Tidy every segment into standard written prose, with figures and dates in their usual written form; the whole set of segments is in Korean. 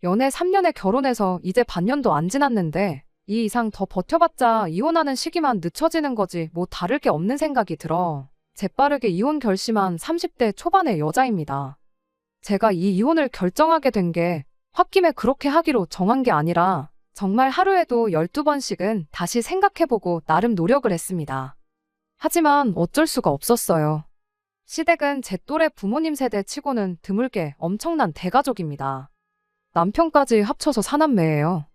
연애 3년에 결혼해서 이제 반년도 안 지났는데 이 이상 더 버텨봤자 이혼하는 시기만 늦춰지는 거지 뭐 다를 게 없는 생각이 들어. 재빠르게 이혼 결심한 30대 초반의 여자입니다. 제가 이 이혼을 결정하게 된 게 홧김에 그렇게 하기로 정한 게 아니라 정말 하루에도 12번씩은 다시 생각해보고 나름 노력을 했습니다. 하지만 어쩔 수가 없었어요. 시댁은 제 또래 부모님 세대 치고는 드물게 엄청난 대가족입니다. 남편까지 합쳐서 4남매예요.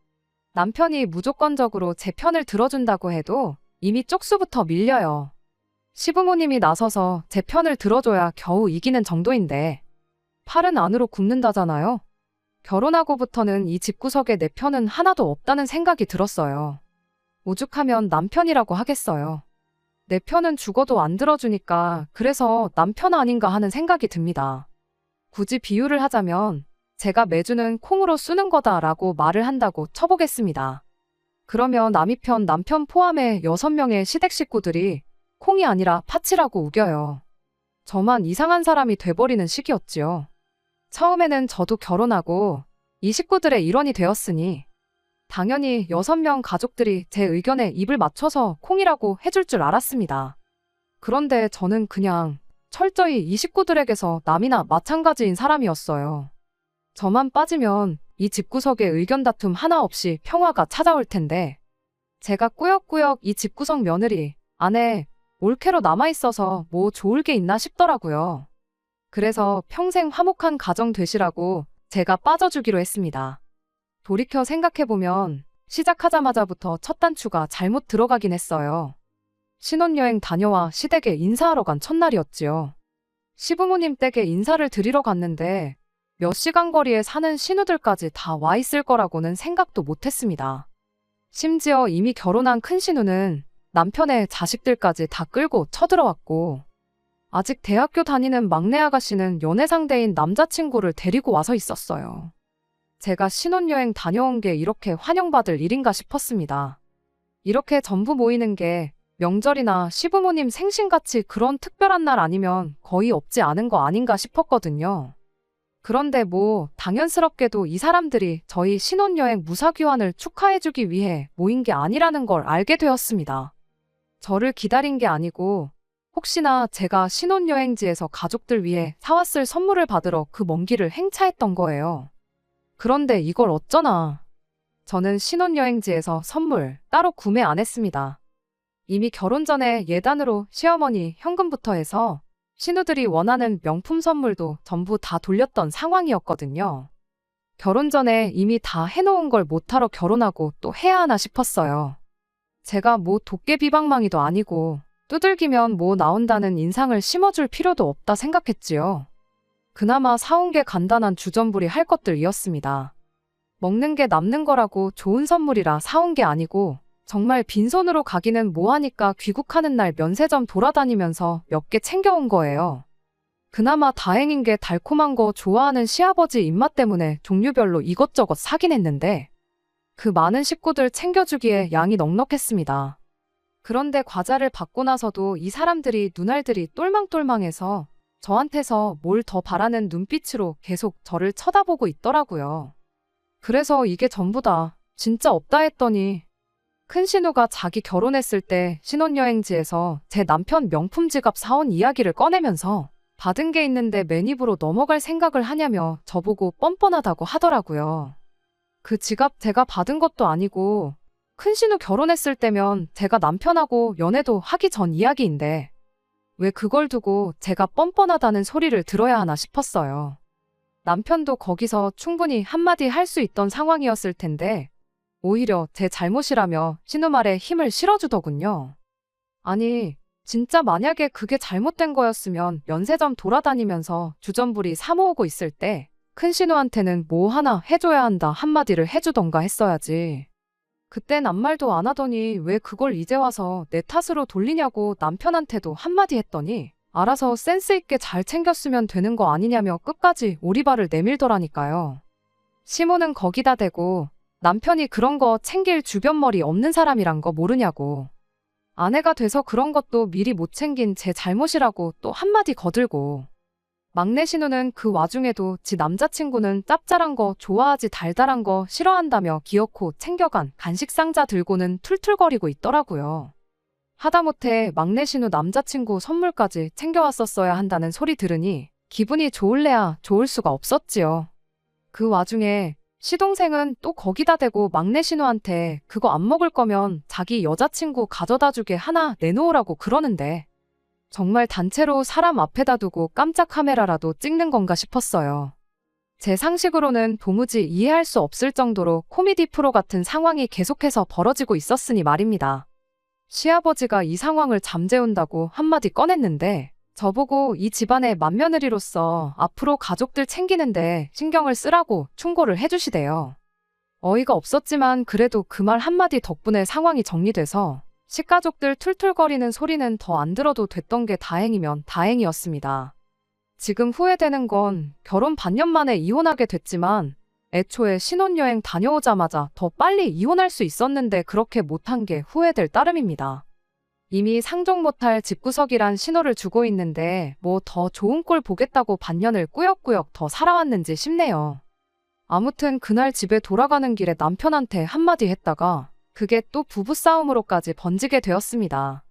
남편이 무조건적으로 제 편을 들어준다고 해도 이미 쪽수부터 밀려요. 시부모님이 나서서 제 편을 들어줘야 겨우 이기는 정도인데 팔은 안으로 굽는다잖아요. 결혼하고부터는 이 집구석에 내 편은 하나도 없다는 생각이 들었어요. 오죽하면 남편이라고 하겠어요. 내 편은 죽어도 안 들어주니까 그래서 남편 아닌가 하는 생각이 듭니다. 굳이 비유를 하자면 제가 매주는 콩으로 쓰는 거다라고 말을 한다고 쳐보겠습니다. 그러면 남이 편 남편 포함해 6명의 시댁 식구들이 콩이 아니라 팥이라고 우겨요. 저만 이상한 사람이 돼버리는 시기였지요. 처음에는 저도 결혼하고 이 식구들의 일원이 되었으니 당연히 6명 가족들이 제 의견에 입을 맞춰서 콩이라고 해줄 줄 알았습니다. 그런데 저는 그냥 철저히 이 식구들에게서 남이나 마찬가지인 사람이었어요. 저만 빠지면 이 집구석에 의견 다툼 하나 없이 평화가 찾아올 텐데 제가 꾸역꾸역 이 집구석 며느리 안에 올케로 남아있어서 뭐 좋을 게 있나 싶더라고요. 그래서 평생 화목한 가정 되시라고 제가 빠져주기로 했습니다. 돌이켜 생각해보면 시작하자마자부터 첫 단추가 잘못 들어가긴 했어요. 신혼여행 다녀와 시댁에 인사하러 간 첫날이었지요. 시부모님 댁에 인사를 드리러 갔는데 몇 시간 거리에 사는 신우들까지 다 와 있을 거라고는 생각도 못했습니다. 심지어 이미 결혼한 큰 신우는 남편의 자식들까지 다 끌고 쳐들어왔고 아직 대학교 다니는 막내 아가씨는 연애 상대인 남자친구를 데리고 와서 있었어요. 제가 신혼여행 다녀온 게 이렇게 환영받을 일인가 싶었습니다. 이렇게 전부 모이는 게 명절이나 시부모님 생신같이 그런 특별한 날 아니면 거의 없지 않은 거 아닌가 싶었거든요. 그런데 뭐 당연스럽게도 이 사람들이 저희 신혼여행 무사귀환을 축하해주기 위해 모인 게 아니라는 걸 알게 되었습니다. 저를 기다린 게 아니고 혹시나 제가 신혼여행지에서 가족들 위해 사왔을 선물을 받으러 그 먼 길을 행차했던 거예요. 그런데 이걸 어쩌나. 저는 신혼여행지에서 선물 따로 구매 안 했습니다. 이미 결혼 전에 예단으로 시어머니 현금부터 해서 신우들이 원하는 명품 선물도 전부 다 돌렸던 상황이었거든요. 결혼 전에 이미 다 해놓은 걸 못하러 결혼하고 또 해야 하나 싶었어요. 제가 뭐 도깨비방망이도 아니고 두들기면 뭐 나온다는 인상을 심어줄 필요도 없다 생각했지요. 그나마 사온 게 간단한 주전부리 할 것들이었습니다. 먹는 게 남는 거라고 좋은 선물이라 사온 게 아니고 정말 빈손으로 가기는 뭐하니까 귀국하는 날 면세점 돌아다니면서 몇 개 챙겨온 거예요. 그나마 다행인 게 달콤한 거 좋아하는 시아버지 입맛 때문에 종류별로 이것저것 사긴 했는데 그 많은 식구들 챙겨주기에 양이 넉넉했습니다. 그런데 과자를 받고 나서도 이 사람들이 눈알들이 똘망똘망해서 저한테서 뭘 더 바라는 눈빛으로 계속 저를 쳐다보고 있더라고요. 그래서 이게 전부다. 진짜 없다 했더니 큰 신우가 자기 결혼했을 때 신혼여행지에서 제 남편 명품 지갑 사온 이야기를 꺼내면서 받은 게 있는데 맨입으로 넘어갈 생각을 하냐며 저보고 뻔뻔하다고 하더라고요. 그 지갑 제가 받은 것도 아니고 큰 신우 결혼했을 때면 제가 남편하고 연애도 하기 전 이야기인데 왜 그걸 두고 제가 뻔뻔하다는 소리를 들어야 하나 싶었어요. 남편도 거기서 충분히 한마디 할 수 있던 상황이었을 텐데 오히려 제 잘못이라며 신우 말에 힘을 실어주더군요. 아니, 진짜 만약에 그게 잘못된 거였으면 면세점 돌아다니면서 주전부리 사 모으고 있을 때 큰 신우한테는 뭐 하나 해줘야 한다 한마디를 해주던가 했어야지. 그땐 아무 말도 안 하더니 왜 그걸 이제 와서 내 탓으로 돌리냐고 남편한테도 한마디 했더니 알아서 센스 있게 잘 챙겼으면 되는 거 아니냐며 끝까지 오리발을 내밀더라니까요. 시모는 거기다 대고 남편이 그런 거 챙길 주변머리 없는 사람이란 거 모르냐고. 아내가 돼서 그런 것도 미리 못 챙긴 제 잘못이라고 또 한마디 거들고. 막내 신우는 그 와중에도 지 남자친구는 짭짤한 거 좋아하지 달달한 거 싫어한다며 기어코 챙겨간 간식 상자 들고는 툴툴거리고 있더라고요. 하다못해 막내 신우 남자친구 선물까지 챙겨왔었어야 한다는 소리 들으니 기분이 좋을래야 좋을 수가 없었지요. 그 와중에 시동생은 또 거기다 대고 막내 신우한테 그거 안 먹을 거면 자기 여자친구 가져다 주게 하나 내놓으라고 그러는데 정말 단체로 사람 앞에다 두고 깜짝 카메라라도 찍는 건가 싶었어요. 제 상식으로는 도무지 이해할 수 없을 정도로 코미디 프로 같은 상황이 계속해서 벌어지고 있었으니 말입니다. 시아버지가 이 상황을 잠재운다고 한마디 꺼냈는데 저보고 이 집안의 맏며느리로서 앞으로 가족들 챙기는데 신경을 쓰라고 충고를 해주시대요. 어이가 없었지만 그래도 그 말 한마디 덕분에 상황이 정리돼서 식가족들 툴툴거리는 소리는 더 안 들어도 됐던 게 다행이면 다행이었습니다. 지금 후회되는 건 결혼 반년 만에 이혼하게 됐지만 애초에 신혼여행 다녀오자마자 더 빨리 이혼할 수 있었는데 그렇게 못한 게 후회될 따름입니다. 이미 상종 못할 집구석이란 신호를 주고 있는데 뭐 더 좋은 꼴 보겠다고 반년을 꾸역꾸역 더 살아왔는지 싶네요. 아무튼 그날 집에 돌아가는 길에 남편한테 한마디 했다가 그게 또 부부싸움으로까지 번지게 되었습니다.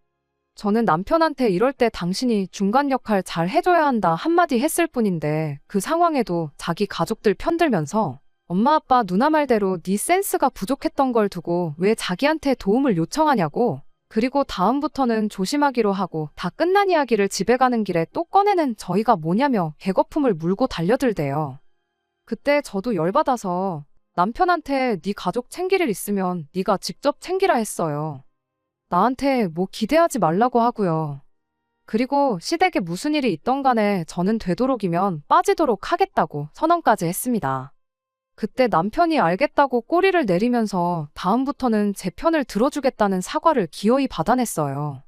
저는 남편한테 이럴 때 당신이 중간 역할 잘 해줘야 한다 한마디 했을 뿐인데 그 상황에도 자기 가족들 편들면서 엄마 아빠 누나 말대로 네 센스가 부족했던 걸 두고 왜 자기한테 도움을 요청하냐고 그리고 다음부터는 조심하기로 하고 다 끝난 이야기를 집에 가는 길에 또 꺼내는 저희가 뭐냐며 개거품을 물고 달려들대요. 그때 저도 열받아서 남편한테 네 가족 챙길 일 있으면 네가 직접 챙기라 했어요. 나한테 뭐 기대하지 말라고 하고요. 그리고 시댁에 무슨 일이 있던 간에 저는 되도록이면 빠지도록 하겠다고 선언까지 했습니다. 그때 남편이 알겠다고 꼬리를 내리면서 다음부터는 제 편을 들어주겠다는 사과를 기어이 받아냈어요.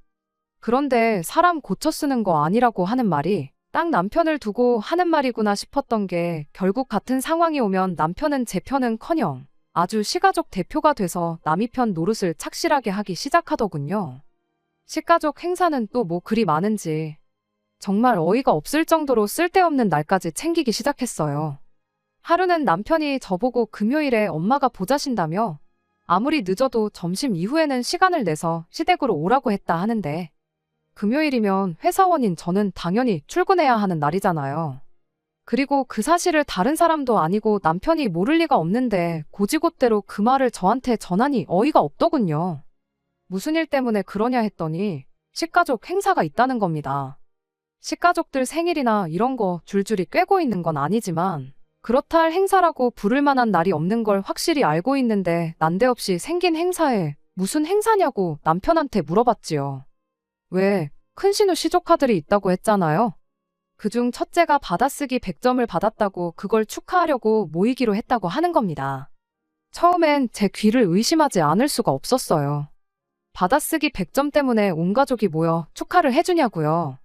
그런데 사람 고쳐 쓰는 거 아니라고 하는 말이 딱 남편을 두고 하는 말이구나 싶었던 게 결국 같은 상황이 오면 남편은 제 편은커녕 아주 시가족 대표가 돼서 남이 편 노릇을 착실하게 하기 시작하더군요. 시가족 행사는 또 뭐 그리 많은지 정말 어이가 없을 정도로 쓸데없는 날까지 챙기기 시작했어요. 하루는 남편이 저보고 금요일에 엄마가 보자신다며 아무리 늦어도 점심 이후에는 시간을 내서 시댁으로 오라고 했다 하는데 금요일이면 회사원인 저는 당연히 출근해야 하는 날이잖아요. 그리고 그 사실을 다른 사람도 아니고 남편이 모를 리가 없는데 고지곳대로 그 말을 저한테 전하니 어이가 없더군요. 무슨 일 때문에 그러냐 했더니 식가족 행사가 있다는 겁니다. 식가족들 생일이나 이런 거 줄줄이 꿰고 있는 건 아니지만 그렇다 할 행사라고 부를 만한 날이 없는 걸 확실히 알고 있는데 난데없이 생긴 행사에 무슨 행사냐고 남편한테 물어봤지요. 왜? 큰신우 시조카들이 있다고 했잖아요. 그중 첫째가 받아쓰기 100점을 받았다고 그걸 축하하려고 모이기로 했다고 하는 겁니다. 처음엔 제 귀를 의심하지 않을 수가 없었어요. 받아쓰기 100점 때문에 온 가족이 모여 축하를 해주냐고요.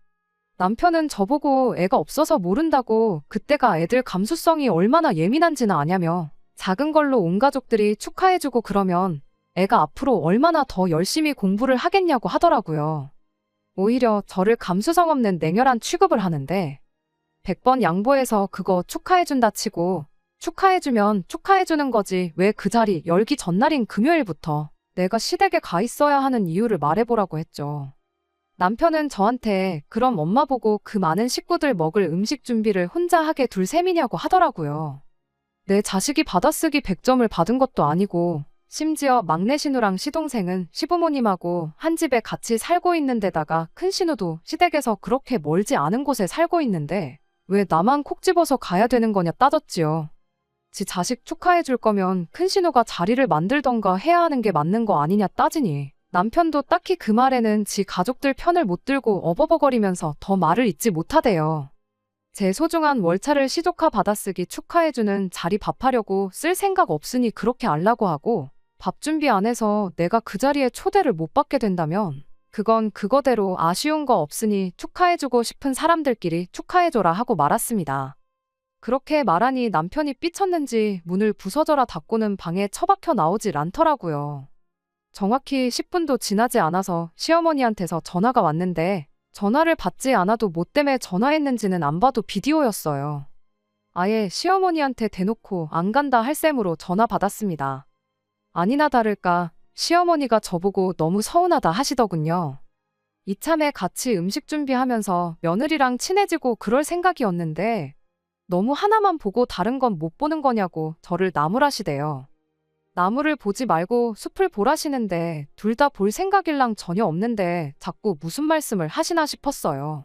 남편은 저보고 애가 없어서 모른다고 그때가 애들 감수성이 얼마나 예민한지는 아냐며 작은 걸로 온 가족들이 축하해주고 그러면 애가 앞으로 얼마나 더 열심히 공부를 하겠냐고 하더라고요. 오히려 저를 감수성 없는 냉혈한 취급을 하는데 100번 양보해서 그거 축하해준다 치고 축하해주면 축하해주는 거지 왜 그 자리 열기 전날인 금요일부터 내가 시댁에 가 있어야 하는 이유를 말해보라고 했죠. 남편은 저한테 그럼 엄마 보고 그 많은 식구들 먹을 음식 준비를 혼자 하게 둘 셈이냐고 하더라고요. 내 자식이 받아쓰기 100점을 받은 것도 아니고 심지어 막내 신우랑 시동생은 시부모님하고 한 집에 같이 살고 있는 데다가 큰 신우도 시댁에서 그렇게 멀지 않은 곳에 살고 있는데 왜 나만 콕 집어서 가야 되는 거냐 따졌지요. 지 자식 축하해 줄 거면 큰 신우가 자리를 만들던가 해야 하는 게 맞는 거 아니냐 따지니 남편도 딱히 그 말에는 지 가족들 편을 못 들고 어버버거리면서 더 말을 잇지 못하대요. 제 소중한 월차를 시조카 받아쓰기 축하해주는 자리 밥하려고 쓸 생각 없으니 그렇게 알라고 하고 밥 준비 안 해서 내가 그 자리에 초대를 못 받게 된다면 그건 그거대로 아쉬운 거 없으니 축하해주고 싶은 사람들끼리 축하해줘라 하고 말았습니다. 그렇게 말하니 남편이 삐쳤는지 문을 부서져라 닫고는 방에 처박혀 나오질 않더라고요. 정확히 10분도 지나지 않아서 시어머니한테서 전화가 왔는데 전화를 받지 않아도 뭐 때문에 전화했는지는 안 봐도 비디오였어요. 아예 시어머니한테 대놓고 안 간다 할 셈으로 전화 받았습니다. 아니나 다를까 시어머니가 저보고 너무 서운하다 하시더군요. 이참에 같이 음식 준비하면서 며느리랑 친해지고 그럴 생각이었는데 너무 하나만 보고 다른 건 못 보는 거냐고 저를 나무라시대요. 나무를 보지 말고 숲을 보라시는데 둘 다 볼 생각일랑 전혀 없는데 자꾸 무슨 말씀을 하시나 싶었어요.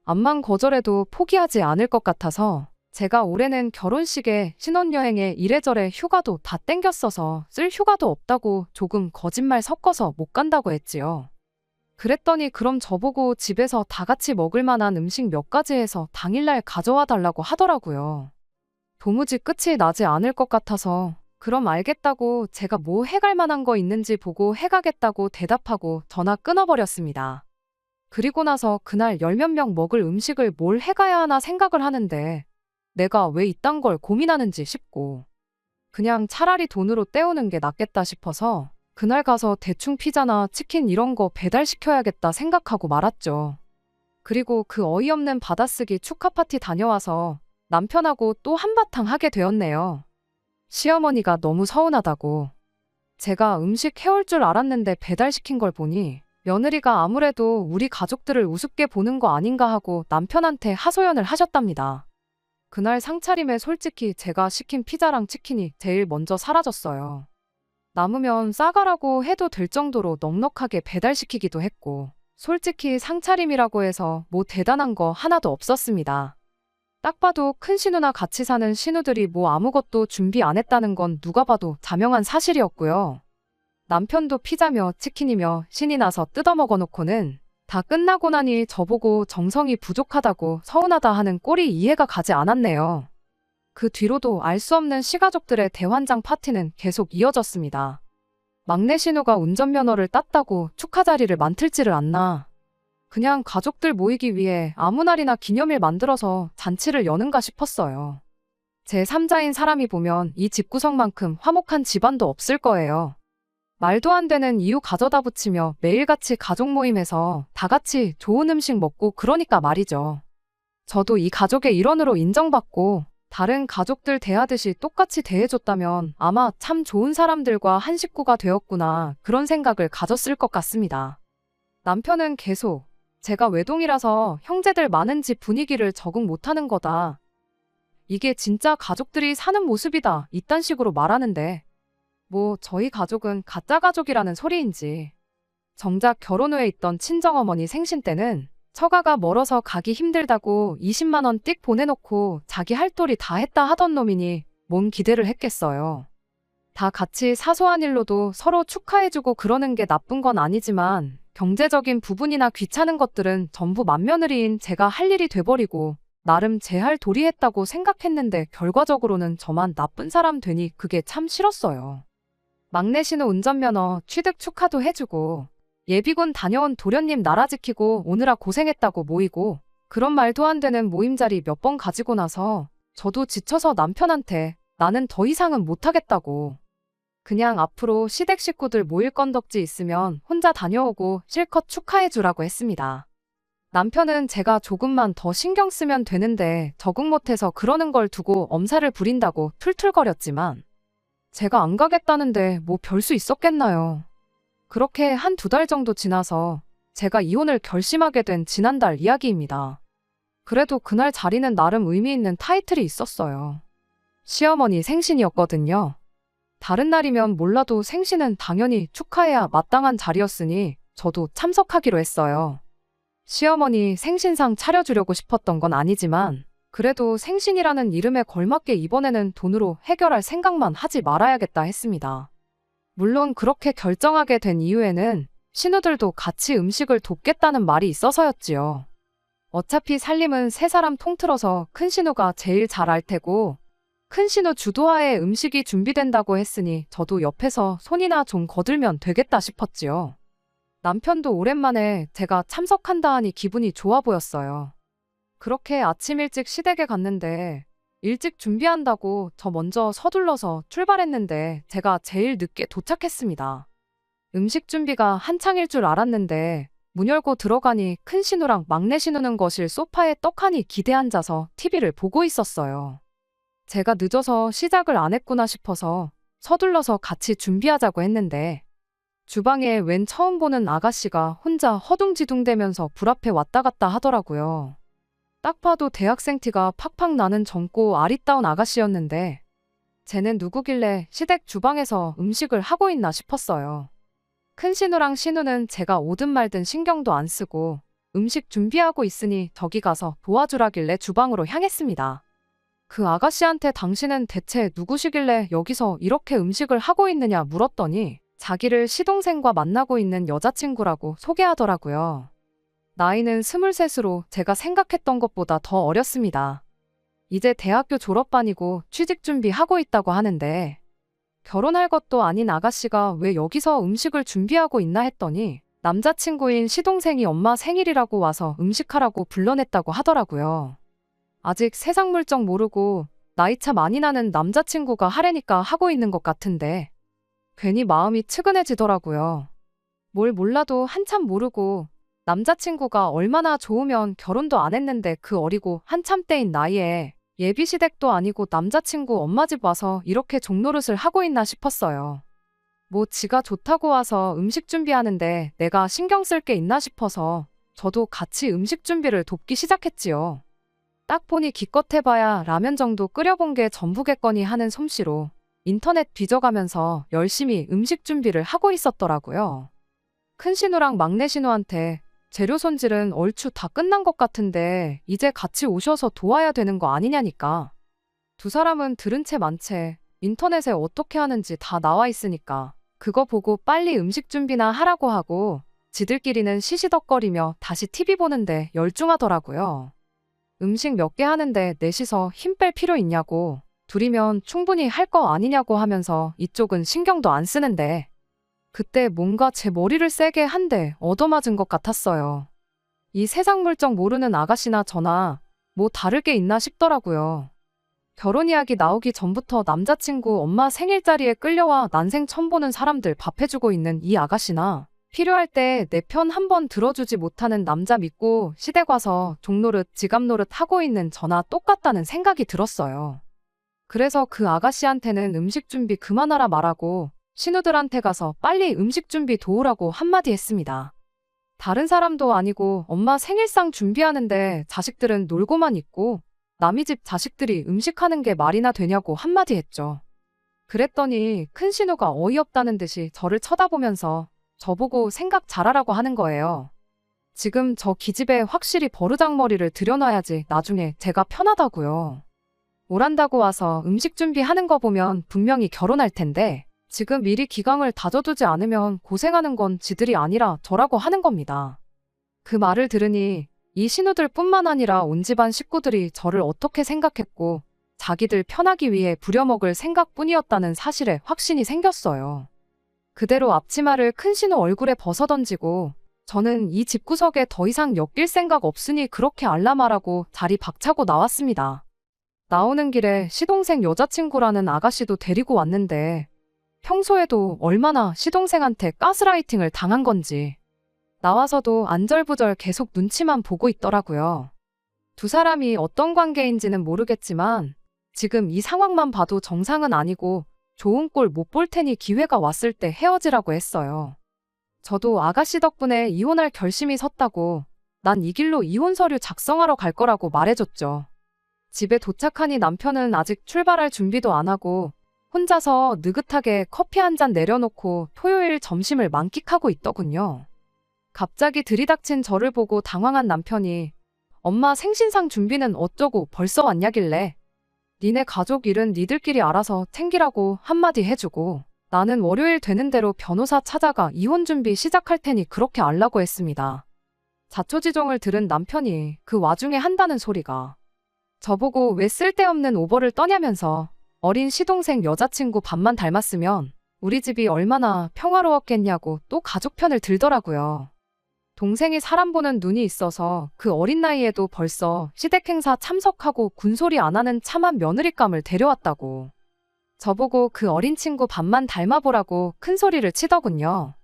암만 거절해도 포기하지 않을 것 같아서 제가 올해는 결혼식에 신혼여행에 이래저래 휴가도 다 땡겼어서 쓸 휴가도 없다고 조금 거짓말 섞어서 못 간다고 했지요. 그랬더니 그럼 저보고 집에서 다 같이 먹을 만한 음식 몇 가지 해서 당일날 가져와 달라고 하더라고요. 도무지 끝이 나지 않을 것 같아서 그럼 알겠다고 제가 뭐 해갈 만한 거 있는지 보고 해가겠다고 대답하고 전화 끊어버렸습니다. 그리고 나서 그날 열 몇 명 먹을 음식을 뭘 해가야 하나 생각을 하는데 내가 왜 이딴 걸 고민하는지 싶고 그냥 차라리 돈으로 때우는 게 낫겠다 싶어서 그날 가서 대충 피자나 치킨 이런 거 배달시켜야겠다 생각하고 말았죠. 그리고 그 어이없는 받아쓰기 축하 파티 다녀와서 남편하고 또 한바탕 하게 되었네요. 시어머니가 너무 서운하다고. 제가 음식 해올 줄 알았는데 배달시킨 걸 보니 며느리가 아무래도 우리 가족들을 우습게 보는 거 아닌가 하고 남편한테 하소연을 하셨답니다. 그날 상차림에 솔직히 제가 시킨 피자랑 치킨이 제일 먼저 사라졌어요. 남으면 싸가라고 해도 될 정도로 넉넉하게 배달시키기도 했고 솔직히 상차림이라고 해서 뭐 대단한 거 하나도 없었습니다. 딱 봐도 큰 신우나 같이 사는 신우들이 뭐 아무것도 준비 안 했다는 건 누가 봐도 자명한 사실이었고요. 남편도 피자며 치킨이며 신이 나서 뜯어먹어 놓고는 다 끝나고 나니 저보고 정성이 부족하다고 서운하다 하는 꼴이 이해가 가지 않았네요. 그 뒤로도 알 수 없는 시가족들의 대환장 파티는 계속 이어졌습니다. 막내 신우가 운전면허를 땄다고 축하 자리를 만들지를 않나. 그냥 가족들 모이기 위해 아무 날이나 기념일 만들어서 잔치를 여는가 싶었어요. 제 3자인 사람이 보면 이 집구석만큼 화목한 집안도 없을 거예요. 말도 안 되는 이유 가져다 붙이며 매일같이 가족 모임에서 다 같이 좋은 음식 먹고 그러니까 말이죠. 저도 이 가족의 일원으로 인정받고 다른 가족들 대하듯이 똑같이 대해줬다면 아마 참 좋은 사람들과 한 식구가 되었구나 그런 생각을 가졌을 것 같습니다. 남편은 계속 제가 외동이라서 형제들 많은 집 분위기를 적응 못하는 거다. 이게 진짜 가족들이 사는 모습이다. 이딴 식으로 말하는데 뭐 저희 가족은 가짜 가족이라는 소리인지. 정작 결혼 후에 있던 친정어머니 생신 때는 처가가 멀어서 가기 힘들다고 20만 원 띡 보내놓고 자기 할 도리 다 했다 하던 놈이니 뭔 기대를 했겠어요. 다 같이 사소한 일로도 서로 축하해주고 그러는 게 나쁜 건 아니지만 경제적인 부분이나 귀찮은 것들은 전부 맏며느리인 제가 할 일이 돼버리고 나름 제 할 도리 했다고 생각했는데 결과적으로는 저만 나쁜 사람 되니 그게 참 싫었어요. 막내 신우 운전면허 취득 축하도 해주고 예비군 다녀온 도련님 나라 지키고 오느라 고생했다고 모이고 그런 말도 안 되는 모임 자리 몇 번 가지고 나서 저도 지쳐서 남편한테 나는 더 이상은 못하겠다고. 그냥 앞으로 시댁 식구들 모일 건덕지 있으면 혼자 다녀오고 실컷 축하해주라고 했습니다. 남편은 제가 조금만 더 신경 쓰면 되는데 적응 못해서 그러는 걸 두고 엄살을 부린다고 툴툴거렸지만 제가 안 가겠다는데 뭐 별 수 있었겠나요. 그렇게 한 두 달 정도 지나서 제가 이혼을 결심하게 된 지난달 이야기입니다. 그래도 그날 자리는 나름 의미 있는 타이틀이 있었어요. 시어머니 생신이었거든요. 다른 날이면 몰라도 생신은 당연히 축하해야 마땅한 자리였으니 저도 참석하기로 했어요. 시어머니 생신상 차려주려고 싶었던 건 아니지만 그래도 생신이라는 이름에 걸맞게 이번에는 돈으로 해결할 생각만 하지 말아야겠다 했습니다. 물론 그렇게 결정하게 된 이유에는 신우들도 같이 음식을 돕겠다는 말이 있어서였지요. 어차피 살림은 세 사람 통틀어서 큰 신우가 제일 잘 알 테고 큰 신우 주도하에 음식이 준비된다고 했으니 저도 옆에서 손이나 좀 거들면 되겠다 싶었지요. 남편도 오랜만에 제가 참석한다 하니 기분이 좋아 보였어요. 그렇게 아침 일찍 시댁에 갔는데 일찍 준비한다고 저 먼저 서둘러서 출발했는데 제가 제일 늦게 도착했습니다. 음식 준비가 한창일 줄 알았는데 문 열고 들어가니 큰 신우랑 막내 신우는 거실 소파에 떡하니 기대 앉아서 TV를 보고 있었어요. 제가 늦어서 시작을 안 했구나 싶어서 서둘러서 같이 준비하자고 했는데 주방에 웬 처음 보는 아가씨가 혼자 허둥지둥대면서 불 앞에 왔다 갔다 하더라고요. 딱 봐도 대학생 티가 팍팍 나는 젊고 아리따운 아가씨였는데 쟤는 누구길래 시댁 주방에서 음식을 하고 있나 싶었어요. 큰 신우랑 신우는 제가 오든 말든 신경도 안 쓰고 음식 준비하고 있으니 저기 가서 도와주라길래 주방으로 향했습니다. 그 아가씨한테 당신은 대체 누구시길래 여기서 이렇게 음식을 하고 있느냐 물었더니 자기를 시동생과 만나고 있는 여자친구라고 소개하더라고요. 나이는 23으로 제가 생각했던 것보다 더 어렸습니다. 이제 대학교 졸업반이고 취직 준비하고 있다고 하는데 결혼할 것도 아닌 아가씨가 왜 여기서 음식을 준비하고 있나 했더니 남자친구인 시동생이 엄마 생일이라고 와서 음식하라고 불러냈다고 하더라고요. 아직 세상 물정 모르고 나이차 많이 나는 남자친구가 하래니까 하고 있는 것 같은데 괜히 마음이 측은해지더라고요. 뭘 몰라도 한참 모르고 남자친구가 얼마나 좋으면 결혼도 안 했는데 그 어리고 한참 때인 나이에 예비시댁도 아니고 남자친구 엄마 집 와서 이렇게 종노릇을 하고 있나 싶었어요. 뭐 지가 좋다고 와서 음식 준비하는데 내가 신경 쓸 게 있나 싶어서 저도 같이 음식 준비를 돕기 시작했지요. 딱 보니 기껏 해봐야 라면 정도 끓여본 게 전부겠거니 하는 솜씨로 인터넷 뒤져가면서 열심히 음식 준비를 하고 있었더라고요. 큰 신우랑 막내 신우한테 재료 손질은 얼추 다 끝난 것 같은데 이제 같이 오셔서 도와야 되는 거 아니냐니까. 두 사람은 들은 채 만 채 인터넷에 어떻게 하는지 다 나와 있으니까 그거 보고 빨리 음식 준비나 하라고 하고 지들끼리는 시시덕거리며 다시 TV 보는데 열중하더라고요. 음식 몇 개 하는데 넷이서 힘 뺄 필요 있냐고, 둘이면 충분히 할 거 아니냐고 하면서 이쪽은 신경도 안 쓰는데 그때 뭔가 제 머리를 세게 한 대 얻어맞은 것 같았어요. 이 세상 물정 모르는 아가씨나 저나 뭐 다를 게 있나 싶더라고요. 결혼 이야기 나오기 전부터 남자친구 엄마 생일자리에 끌려와 난생 처음 보는 사람들 밥 해주고 있는 이 아가씨나 필요할 때 내 편 한 번 들어주지 못하는 남자 믿고 시댁 와서 종노릇 지갑노릇 하고 있는 저나 똑같다는 생각이 들었어요. 그래서 그 아가씨한테는 음식 준비 그만하라 말하고 신우들한테 가서 빨리 음식 준비 도우라고 한마디 했습니다. 다른 사람도 아니고 엄마 생일상 준비하는데 자식들은 놀고만 있고 남이 집 자식들이 음식하는 게 말이나 되냐고 한마디 했죠. 그랬더니 큰 신우가 어이없다는 듯이 저를 쳐다보면서 저보고 생각 잘하라고 하는 거예요. 지금 저 기집애 확실히 버르장머리를 들여놔야지 나중에 제가 편하다고요. 오란다고 와서 음식 준비하는 거 보면 분명히 결혼할 텐데 지금 미리 기강을 다져두지 않으면 고생하는 건 지들이 아니라 저라고 하는 겁니다. 그 말을 들으니 이 신우들 뿐만 아니라 온 집안 식구들이 저를 어떻게 생각했고 자기들 편하기 위해 부려먹을 생각뿐이었다는 사실에 확신이 생겼어요. 그대로 앞치마를 큰 신우 얼굴에 벗어던지고 저는 이 집구석에 더 이상 엮일 생각 없으니 그렇게 알라말하고 자리 박차고 나왔습니다. 나오는 길에 시동생 여자친구라는 아가씨도 데리고 왔는데 평소에도 얼마나 시동생한테 가스라이팅을 당한 건지 나와서도 안절부절 계속 눈치만 보고 있더라고요. 두 사람이 어떤 관계인지는 모르겠지만 지금 이 상황만 봐도 정상은 아니고 좋은 꼴 못 볼 테니 기회가 왔을 때 헤어지라고 했어요. 저도 아가씨 덕분에 이혼할 결심이 섰다고 난 이 길로 이혼 서류 작성하러 갈 거라고 말해줬죠. 집에 도착하니 남편은 아직 출발할 준비도 안 하고 혼자서 느긋하게 커피 한 잔 내려놓고 토요일 점심을 만끽하고 있더군요. 갑자기 들이닥친 저를 보고 당황한 남편이 엄마 생신상 준비는 어쩌고 벌써 왔냐길래 니네 가족 일은 니들끼리 알아서 챙기라고 한마디 해주고 나는 월요일 되는 대로 변호사 찾아가 이혼 준비 시작할 테니 그렇게 알라고 했습니다. 자초지종을 들은 남편이 그 와중에 한다는 소리가 저보고 왜 쓸데없는 오버를 떠냐면서 어린 시동생 여자친구 밥만 닮았으면 우리 집이 얼마나 평화로웠겠냐고 또 가족 편을 들더라고요. 동생이 사람 보는 눈이 있어서 그 어린 나이에도 벌써 시댁 행사 참석하고 군소리 안 하는 참한 며느리감을 데려왔다고. 저보고 그 어린 친구 밥만 닮아보라고 큰 소리를 치더군요.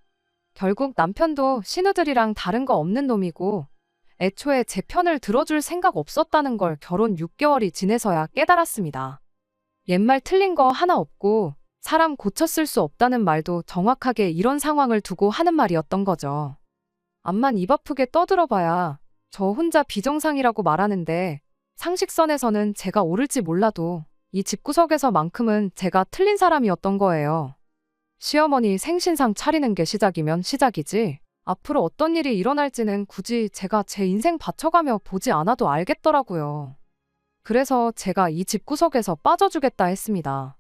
결국 남편도 신우들이랑 다른 거 없는 놈이고 애초에 제 편을 들어줄 생각 없었다는 걸 결혼 6개월이 지내서야 깨달았습니다. 옛말 틀린 거 하나 없고 사람 고쳤을 수 없다는 말도 정확하게 이런 상황을 두고 하는 말이었던 거죠. 암만 입 아프게 떠들어봐야 저 혼자 비정상이라고 말하는데 상식선에서는 제가 옳을지 몰라도 이 집구석에서만큼은 제가 틀린 사람이었던 거예요. 시어머니 생신상 차리는 게 시작이면 시작이지 앞으로 어떤 일이 일어날지는 굳이 제가 제 인생 바쳐가며 보지 않아도 알겠더라고요. 그래서 제가 이 집구석에서 빠져주겠다 했습니다.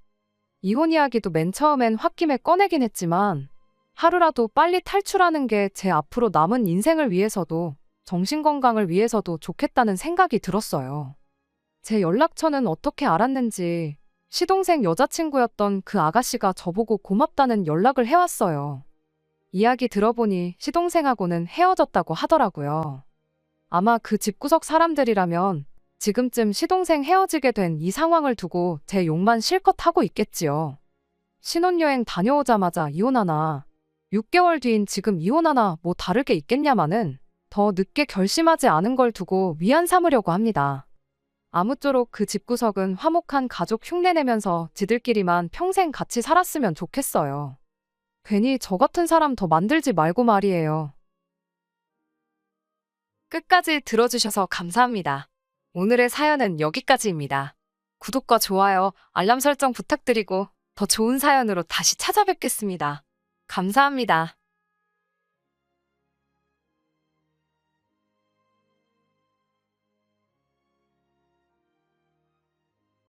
이혼 이야기도 맨 처음엔 홧김에 꺼내긴 했지만 하루라도 빨리 탈출하는 게 제 앞으로 남은 인생을 위해서도 정신건강을 위해서도 좋겠다는 생각이 들었어요. 제 연락처는 어떻게 알았는지 시동생 여자친구였던 그 아가씨가 저보고 고맙다는 연락을 해왔어요. 이야기 들어보니 시동생하고는 헤어졌다고 하더라고요. 아마 그 집구석 사람들이라면 지금쯤 시동생 헤어지게 된 이 상황을 두고 제 욕만 실컷 하고 있겠지요. 신혼여행 다녀오자마자 이혼하나 6개월 뒤인 지금 이혼하나 뭐 다를 게 있겠냐마는 더 늦게 결심하지 않은 걸 두고 위안 삼으려고 합니다. 아무쪼록 그 집구석은 화목한 가족 흉내내면서 지들끼리만 평생 같이 살았으면 좋겠어요. 괜히 저 같은 사람 더 만들지 말고 말이에요. 끝까지 들어주셔서 감사합니다. 오늘의 사연은 여기까지입니다. 구독과 좋아요, 알람 설정 부탁드리고 더 좋은 사연으로 다시 찾아뵙겠습니다. 감사합니다.